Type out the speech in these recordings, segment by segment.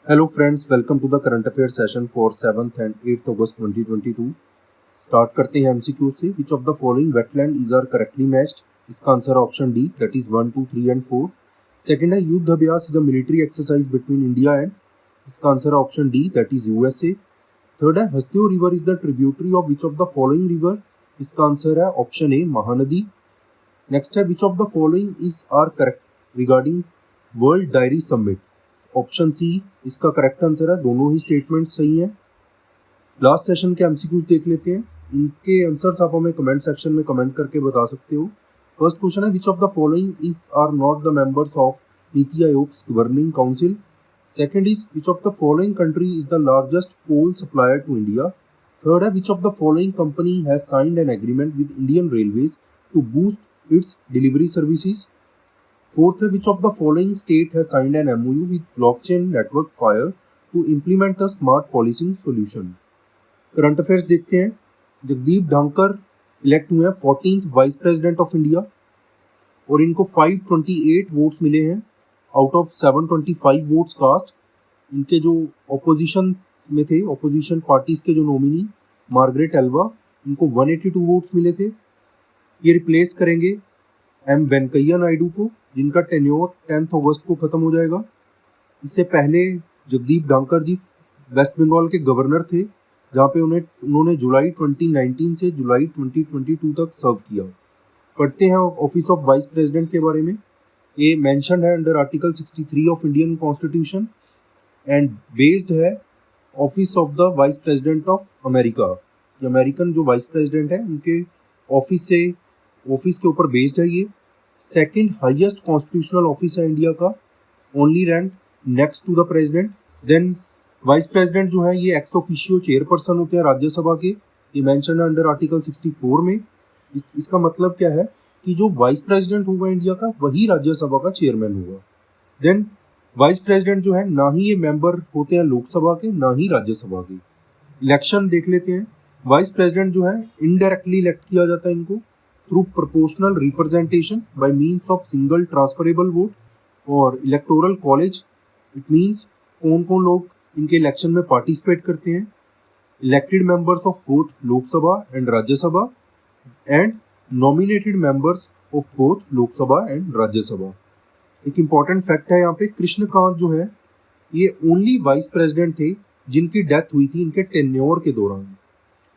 Hello friends, welcome to the current affairs session for 7th and 8th August 2022. Start करते हैं MCQ से. Which of the following wetland is are correctly matched? इसका answer है option D, that is 1, 2, 3 and 4. Second है Yudh Abhyas is a military exercise between India and. इसका answer है option D, that is USA. Third है Hasdeo river is the tributary of which of the following river. इसका answer है option A, Mahanadi. Next है which of the following is are correct regarding world dairy summit. Option C इसका correct answer है. दोनों ही statement सही हैं. Last session के MCQs देख लेते हैं. इनके आंसर्स आप हमें कमेंट सेक्शन में कमेंट करके बता सकते हो. फर्स्ट क्वेश्चन है which of the following is are not the members of NITI Aayog's governing council. Second is which of the following country is the largest coal supplier to India. Third है which of the following company has signed an agreement with Indian Railways to boost its delivery services. Fourth, which of the following state has signed an MOU with Blockchain Network Fire to implement a smart policing solution? Current affairs देखते हैं. Jagdeep Dhankhar elect हुए हैं 14th vice president of India और इनको 528 votes मिले हैं out of 725 votes cast. इनके जो ऑपोजिशन में थे, ऑपोजिशन पार्टीज के जो नॉमिनी मार्गरेट एल्वा, इनको 182 वोट्स मिले थे. ये रिप्लेस करेंगे एम वेंकैया नायडू को, जिनका टेन्योर 10 अगस्त को खत्म हो जाएगा. इससे पहले जगदीप धनखड़ जी वेस्ट बंगाल के गवर्नर थे, जहाँ पे उन्होंने जुलाई 2019 से जुलाई 2022 तक सर्व किया. पढ़ते हैं ऑफिस ऑफ वाइस प्रेसिडेंट के बारे में. ये मेंशन्ड है under article 63 of Indian constitution and based है office of the vice president of America. American जो वाइस प्रेसिडेंट है उनके ऑफिस के ऊपर बेस्ड है. ये सेकंड हाईएस्ट कॉन्स्टिट्यूशनल ऑफिस है इंडिया का, only rank next to the president. Then vice president जो है ये एक्स ऑफिशियो चेयरपर्सन होते हैं राज्यसभा के. ये मेंशन है अंडर आर्टिकल 64 में. इसका मतलब क्या है कि जो वाइस प्रेसिडेंट होगा इंडिया का वही राज्यसभा का चेयरमैन होगा. देन वाइस प्रेसिडेंट जो है ना ही ये मेंबर होते हैं लोकसभा के ना ही राज्यसभा के. इलेक्शन देख लेते हैं. वाइस प्रेसिडेंट जो है इनडायरेक्टली इलेक्ट किया जाता है इनको through proportional representation by means of single transferable vote और electoral college. it means कौन कौन लोग इनके इलेक्शन में पार्टिसिपेट करते हैं. elected members of both लोक सभा and Rajya Sabha and nominated members of both लोक सभा एंड राज्यसभा. एक इम्पॉर्टेंट फैक्ट है यहाँ पे, कृष्णकांत जो है ये ओनली वाइस प्रेसिडेंट थे जिनकी डेथ हुई थी इनके टेन्योर के दौरान.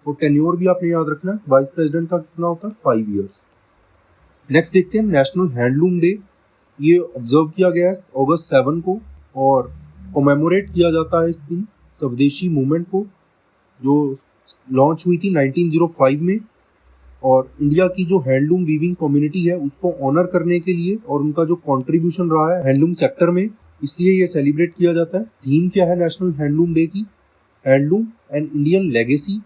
और टेन्योर भी आपने याद रखना, वाइस प्रेसिडेंट का कितना होता है, 5 इयर्स. नेक्स्ट देखते हैं नेशनल हैंडलूम डे. ये ऑब्जर्व किया गया है अगस्त 7 को और कोमेमोरेट किया जाता है इस दिन स्वदेशी मूवमेंट को जो लॉन्च हुई थी 1905 में. और इंडिया की जो हैंडलूम वीविंग कम्युनिटी है उसको ऑनर करने के लिए और उनका जो कंट्रीब्यूशन रहा है हैंडलूम सेक्टर में, इसलिए ये सेलिब्रेट किया जाता है. थीम क्या है नेशनल हैंडलूम डे की? Handloom and Indian legacy.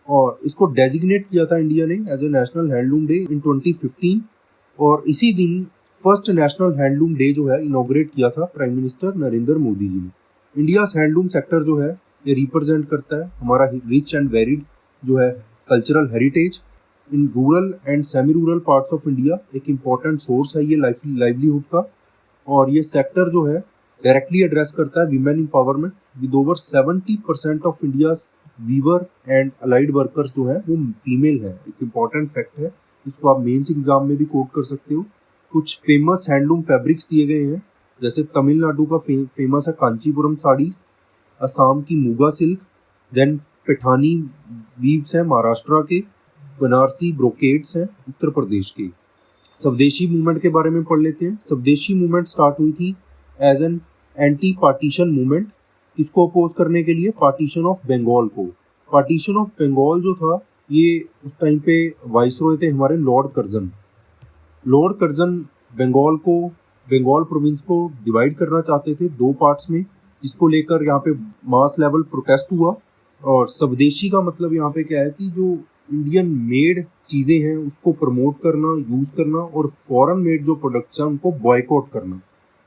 और इसको डेजिग्नेट किया था इंडिया ने as a national handloom day in 2015. और इसी दिन फर्स्ट नेशनल हैंडलूम डे जो है इनॉग्रेट किया था प्राइम मिनिस्टर नरेंद्र मोदी जी ने. इंडिया हैंडलूम सेक्टर जो है ये रिप्रेजेंट करता है हमारा रिच एंड वेरिड जो है cultural heritage in rural and semi rural parts of India. एक इम्पॉर्टेंट सोर्स है ये लाइवलीहुड का. और ये सेक्टर जो है डायरेक्टली एड्रेस करता है women empowerment with over 70% of India's weaver and allied workers जो है वो फीमेल है. एक इम्पॉर्टेंट फैक्ट है, इसको आप मेंस एग्जाम में भी कोट कर सकते हो. कुछ फेमस हैंडलूम फैब्रिक्स दिए गए हैं, जैसे तमिलनाडु का फेमस है कांचीपुरम साड़ीज, असम की Muga silk, then Paithani weaves है महाराष्ट्र के, बनारसी ब्रोकेड्स हैं उत्तर प्रदेश के. स्वदेशी मूवमेंट के बारे में पढ़ लेते हैं. स्वदेशी मूवमेंट स्टार्ट हुई थी as an anti partition movement. इसको अपोज करने के लिए पार्टीशन ऑफ बंगाल को. पार्टीशन ऑफ बंगाल जो था ये उस टाइम पे वाइसरॉय थे हमारे lord Curzon. Lord Curzon Bengal province को डिवाइड करना चाहते थे 2 पार्ट्स में, जिसको लेकर यहाँ पे मास लेवल प्रोटेस्ट हुआ. और स्वदेशी का मतलब यहाँ पे क्या है कि जो इंडियन मेड चीज़ें हैं उसको प्रमोट करना, यूज़ करना, और फॉरेन मेड जो प्रोडक्ट्स हैं उनको बॉयकॉट करना.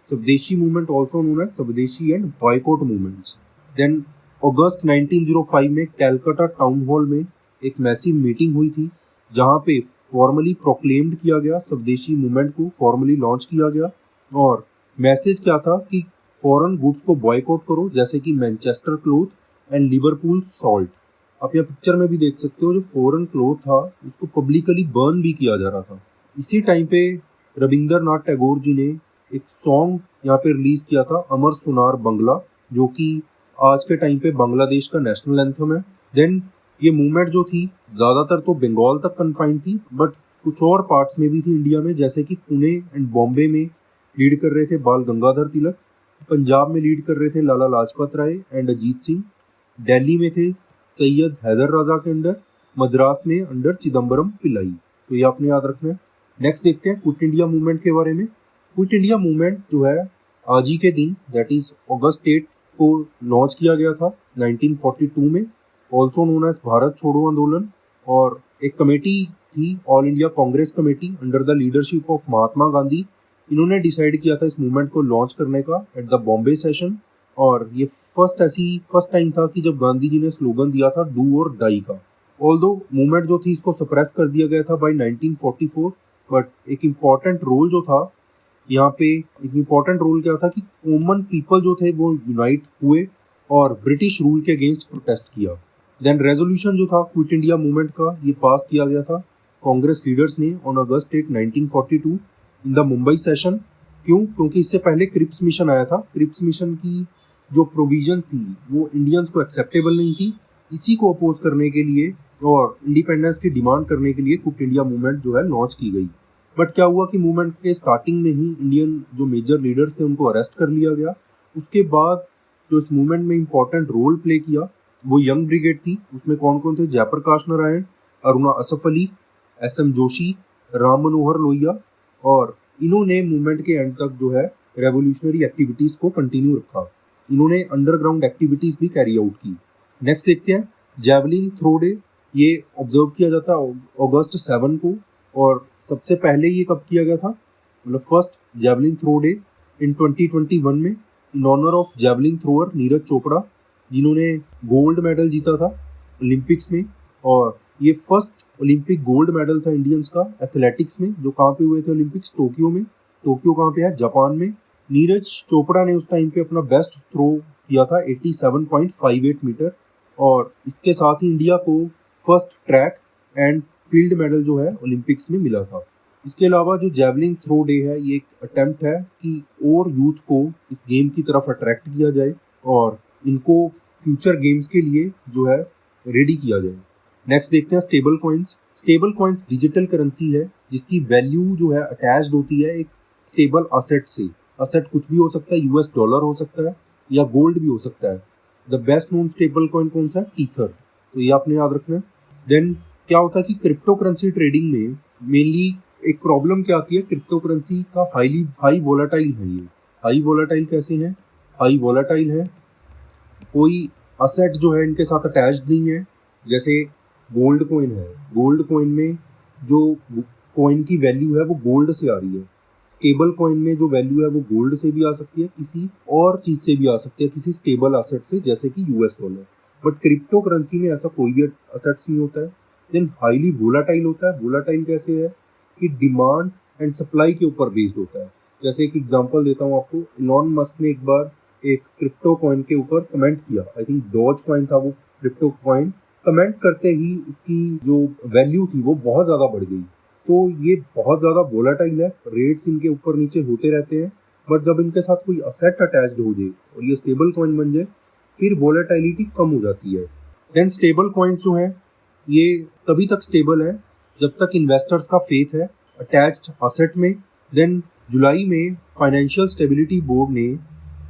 स्वदेशी मूवमेंट ऑल्सो नोन एज स्वदेशी एंड बॉयकॉट मूवमेंट्स. देन अगस्त 1905 में कैलकाटा टाउन हॉल में एक मैसिव मीटिंग हुई थी जहाँ पे फॉर्मली प्रोक्लेम्ड किया गया, स्वदेशी मूवमेंट को फॉर्मली लॉन्च किया गया. और मैसेज क्या था कि फॉरेन गुड्स को बॉयकॉट करो, जैसे कि Manchester cloth and Liverpool salt. आप यहाँ पिक्चर में भी देख सकते हो, जो फॉरेन क्लॉथ था उसको पब्लिकली बर्न भी किया जा रहा था। इसी टाइम पे रविंद्रनाथ टैगोर जी ने एक सॉन्ग यहाँ पे रिलीज किया था, अमर सुनार बंगला, जो कि आज के टाइम पे बांग्लादेश का नेशनल एंथम है। देन ये मूवमेंट जो थी ज़्यादातर तो बंगाल तक कन्फाइंड थी, बट कुछ और पार्ट्स में भी थी इंडिया में, जैसे कि पुणे एंड बॉम्बे में लीड कर रहे थे बाल गंगाधर तिलक, पंजाब में लीड कर रहे थे लाला लाजपत राय एंड अजीत सिंह, दिल्ली में थे सैयद हैदर राजा के अंडर, मद्रास में अंडर चिदम्बरम पिल्लाई। तो ये आपने याद रखना है। नेक्स्ट देखते हैं क्विट इंडिया मूवमेंट के बारे में। क्विट इंडिया मूवमेंट जो है आज ही के दिन, दैट इज अगस्त 8 को लॉन्च किया गया था 1942 में, ऑल्सो नोन एज भारत छोड़ो आंदोलन। और एक कमेटी थी, All India Congress Committee under the leadership of Mahatma Gandhi. इन्होंने डिसाइड किया था इस मूवमेंट को लॉन्च करने का एट द बॉम्बे सेशन। और ये फर्स्ट टाइम था कि जब गांधी जी ने स्लोगन दिया था डू और डाई का। ऑल्दो मूवमेंट जो थी इसको सप्रेस कर दिया गया था बाय 1944, बट एक इम्पॉर्टेंट रोल जो था यहाँ पे, एक इम्पॉर्टेंट रोल क्या था कि कॉमन पीपल जो थे वो यूनाइट हुए और ब्रिटिश रूल के अगेंस्ट प्रोटेस्ट किया। देन रेजोल्यूशन जो था क्विट इंडिया मूवमेंट का, ये पास किया गया था कांग्रेस लीडर्स ने on August 8 1942 in the Mumbai session. क्यों? क्योंकि इससे पहले क्रिप्स मिशन आया था। क्रिप्स मिशन की जो प्रोविजंस थी वो इंडियंस को एक्सेप्टेबल नहीं थी। इसी को अपोज करने के लिए और इंडिपेंडेंस की डिमांड करने के लिए क्विट इंडिया मूवमेंट जो है लॉन्च की गई। बट क्या हुआ कि मूवमेंट के स्टार्टिंग में ही इंडियन जो मेजर लीडर्स थे उनको अरेस्ट कर लिया गया। उसके बाद जो इस मूवमेंट में इंपॉर्टेंट रोल प्ले किया वो यंग ब्रिगेड थी। उसमें कौन कौन थे? जयप्रकाश नारायण, अरुणा असफ अली, एस.एम. जोशी, राम मनोहर लोहिया। और इन्होंने मूवमेंट के एंड तक जो है रेवोल्यूशनरी एक्टिविटीज को कंटिन्यू रखा। इन्होंने अंडरग्राउंड एक्टिविटीज भी कैरी आउट की। नेक्स्ट देखते हैं जेवलिन थ्रो डे। ये ऑब्जर्व किया जाता है अगस्त 7 को। और सबसे पहले ये कब किया गया था? मतलब first javelin throw day in 2021 में, in honour of javelin thrower Neeraj Chopra, जिन्होंने गोल्ड मेडल जीता था ओलंपिक्स में। और ये फर्स्ट ओलंपिक गोल्ड मेडल था इंडियंस का एथलेटिक्स में, जो कहाँ पे हुए थे ओलंपिक्स? टोक्यो में। टोक्यो कहाँ पे है? जापान में। नीरज चोपड़ा ने उस टाइम पे अपना बेस्ट थ्रो किया था 87.58 मीटर। और इसके साथ ही इंडिया को first track and field medal जो है ओलंपिक्स में मिला था। इसके अलावा जो जेवलिन थ्रो डे है, ये एक अटेम्प्ट है कि और यूथ को इस गेम की तरफ अट्रैक्ट किया जाए और इनको फ्यूचर गेम्स के लिए जो है रेडी किया जाए। नेक्स्ट देखते हैं stable coins. Stable coins digital currency है जिसकी वैल्यू जो है अटैच्ड होती है एक स्टेबल असेट से। असेट कुछ भी हो सकता है, यूएस डॉलर हो सकता है या गोल्ड भी हो सकता है। The best known stable coin कौन सा है? टीथर। तो ये आपने याद रखना है। देन क्या होता है कि क्रिप्टो करेंसी ट्रेडिंग में मेनली एक प्रॉब्लम क्या आती है? क्रिप्टो करेंसी का हाई वोलाटाइल है। ये हाई वोलाटाइल कैसे है? हाई वोलाटाइल है, कोई असेट जो है इनके साथ अटैच्ड नहीं है। जैसे गोल्ड कॉइन है, गोल्ड कॉइन में जो कॉइन की वैल्यू है वो गोल्ड से आ रही है। स्टेबल कॉइन में जो वैल्यू है वो गोल्ड से भी आ सकती है, किसी और चीज से भी आ सकती है, किसी स्टेबल असेट से, जैसे कि US dollar. But crypto currency में ऐसा कोई भी असेट्स नहीं होता है। देन हाईली वोलाटाइल होता है। वोलाटाइल कैसे है कि डिमांड एंड सप्लाई के ऊपर बेस्ड होता है। जैसे एक एग्जांपल देता हूँ आपको, इलॉन मस्क ने एक बार एक क्रिप्टो कॉइन के ऊपर कमेंट किया, आई थिंक डॉज कॉइन था वो क्रिप्टो कॉइन। कमेंट करते ही उसकी जो वैल्यू थी वो बहुत ज़्यादा बढ़ गई। तो ये बहुत ज़्यादा वोलाटाइल है, रेट्स इनके ऊपर नीचे होते रहते हैं। बट जब इनके साथ कोई असेट अटैच्ड हो जाए और ये स्टेबल कॉइन बन जाए, फिर वोलेटिलिटी कम हो जाती है। देन स्टेबल कॉइन्स जो हैं ये तभी तक स्टेबल है जब तक इन्वेस्टर्स का फेथ है अटैच्ड असेट में। देन जुलाई में फाइनेंशियल स्टेबिलिटी बोर्ड ने,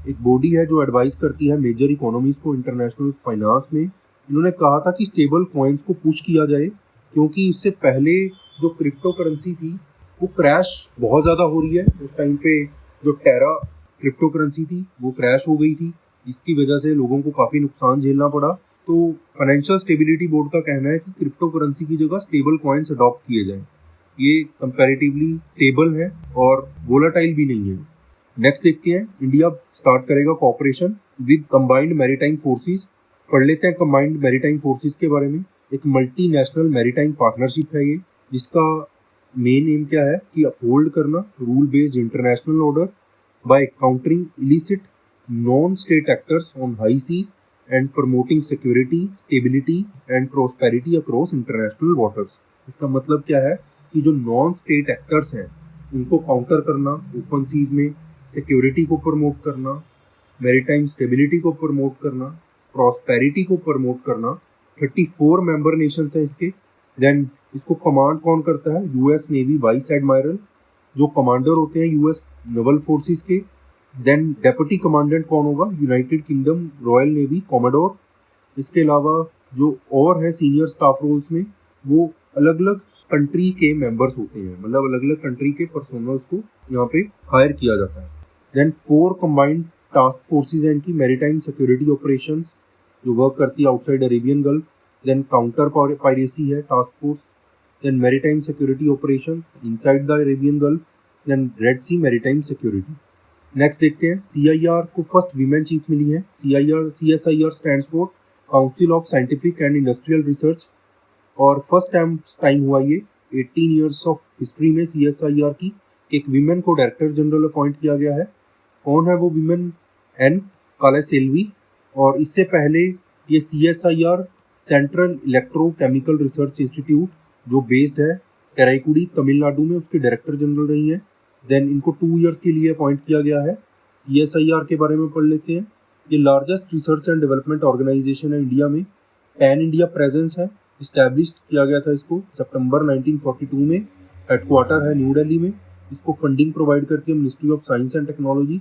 एक बॉडी है जो एडवाइस करती है मेजर इकोनॉमीज को इंटरनेशनल फाइनेंस में, इन्होंने कहा था कि स्टेबल कॉइन्स को पुश किया जाए, क्योंकि इससे पहले जो क्रिप्टो करेंसी थी वो क्रैश बहुत ज़्यादा हो रही है। उस टाइम पे जो टेरा क्रिप्टो करेंसी थी वो क्रैश हो गई थी, इसकी वजह से लोगों को काफ़ी नुकसान झेलना पड़ा। तो फाइनेंशियल स्टेबिलिटी बोर्ड का कहना है कि क्रिप्टो करेंसी की जगह स्टेबल कॉइन्स अडॉप्ट किए जाएं। ये कंपैरेटिवली स्टेबल है और वोलाटाइल भी नहीं है। नेक्स्ट देखते हैं, इंडिया स्टार्ट करेगा cooperation with combined maritime forces. पढ़ लेते हैं कंबाइंड मैरीटाइम फोर्सेस के बारे में। एक मल्टीनेशनल मैरीटाइम पार्टनरशिप है ये, जिसका मेन एम क्या है कि अपहोल्ड करना rule based international order by countering illicit non-state actors on high seas and promoting security, stability and prosperity across international waters। इसका मतलब क्या है कि जो नॉन स्टेट एक्टर्स हैं उनको काउंटर करना, ओपन सीज में सिक्योरिटी को प्रमोट करना, मैरीटाइम स्टेबिलिटी को प्रमोट करना, प्रॉस्पेरिटी को प्रमोट करना। 34 मेंबर नेशंस हैं इसके। देन इसको कमांड कौन करता है? यूएस नेवी वाइस एडमायरल, जो कमांडर होते हैं यूएस नेवल फोर्सेस के। देन डेप्यूटी कमांडेंट कौन होगा? United kingdom royal navy commodore. इसके अलावा जो और है सीनियर स्टाफ रोल्स में, वो अलग अलग कंट्री के मेंबर्स होते हैं, मतलब अलग अलग कंट्री के पर्सनल्स को यहाँ पे हायर किया जाता है। देन 4 कंबाइंड टास्क फोर्सेस हैं इनकी। मैरीटाइम सिक्योरिटी ऑपरेशंस जो वर्क करती है outside Arabian Gulf. Then counter piracy है task force. Then maritime security operations inside the Arabian Gulf. Then Red Sea maritime security. Next देखते हैं, सीआईआर को first women chief मिली है। CSIR stands for council of scientific and industrial research, और first time हुआ ये 18 years of history में CSIR की एक वीमेन को डायरेक्टर जनरल अपॉइंट किया गया है। कौन है वो वीमेन? एन कालेसेल्वी। और इससे पहले ये CSIR central electrochemical research institute जो बेस्ड है कराईकुड़ी तमिलनाडु में, उसके डायरेक्टर जनरल रही है। देन इनको 2 ईयर्स के लिए अपॉइंट किया गया है। CSIR के बारे में पढ़ लेते हैं। ये largest research and development organisation है इंडिया में। पैन इंडिया प्रेजेंस है। इस्टेब्लिश किया गया था इसको सितंबर 1942 में। हेडक्वार्टर है न्यू दिल्ली में। इसको फंडिंग प्रोवाइड करती है ministry of science and technology,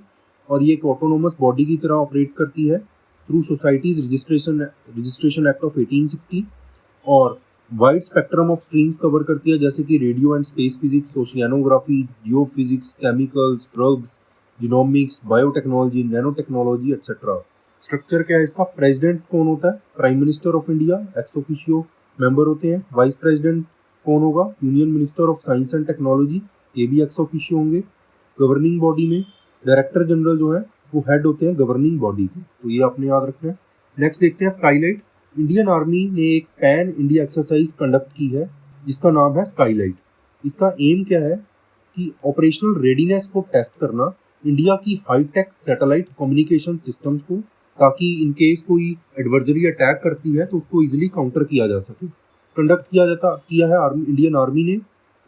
और ये एक ऑटोनोमस बॉडी की तरह ऑपरेट करती है through societies registration act of 1860, और wide spectrum of streams cover करती है, जैसे कि radio and space physics, oceanography, geophysics, chemicals, drugs, genomics, biotechnology, nano technology etcetera. Structure क्या है इसका? प्रेसिडेंट कौन होता है? Prime minister of India ex officio member होते हैं। वाइस प्रेसिडेंट कौन होगा? Union minister of science and technology, ये भी एक्स ऑफिशियो होंगे। गवर्निंग बॉडी में डायरेक्टर जनरल जो है वो हेड होते हैं गवर्निंग बॉडी के, तो ये आपने याद रखना है। नेक्स्ट देखते हैं स्काईलाइट। इंडियन आर्मी ने एक पैन इंडिया एक्सरसाइज कंडक्ट की है जिसका नाम है स्काईलाइट। इसका एम क्या है कि ऑपरेशनल रेडीनेस को टेस्ट करना इंडिया की हाईटेक सैटेलाइट कम्युनिकेशन सिस्टम्स को, ताकि इन केस कोई एडवर्जरी अटैक करती है तो उसको इजीली काउंटर किया जा सके। कंडक्ट किया है इंडियन आर्मी ने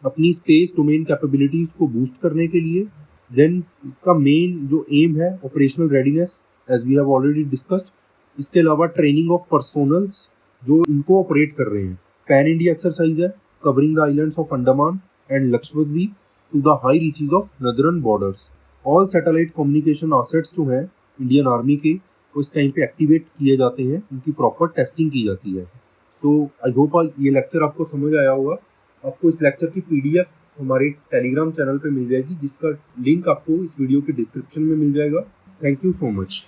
अपनी स्पेस डोमेन कैपेबिलिटीज को बूस्ट करने के लिए। देन इसका मेन जो एम है operational readiness, as we have already discussed. इसके अलावा ट्रेनिंग ऑफ पर्सोनल्स जो इनको ऑपरेट कर रहे हैं। पैन इंडिया एक्सरसाइज है covering the islands of Andaman and Lakshadweep to the high reaches of northern borders. All satellite communication assets जो हैं इंडियन आर्मी के, वो इस टाइम पे एक्टिवेट किए जाते हैं, उनकी प्रॉपर टेस्टिंग की जाती है। सो आई होप ये लेक्चर आपको समझ आया होगा। आपको इस लेक्चर की PDF हमारे टेलीग्राम चैनल पे मिल जाएगी, जिसका लिंक आपको इस वीडियो के डिस्क्रिप्शन में मिल जाएगा। Thank you so much.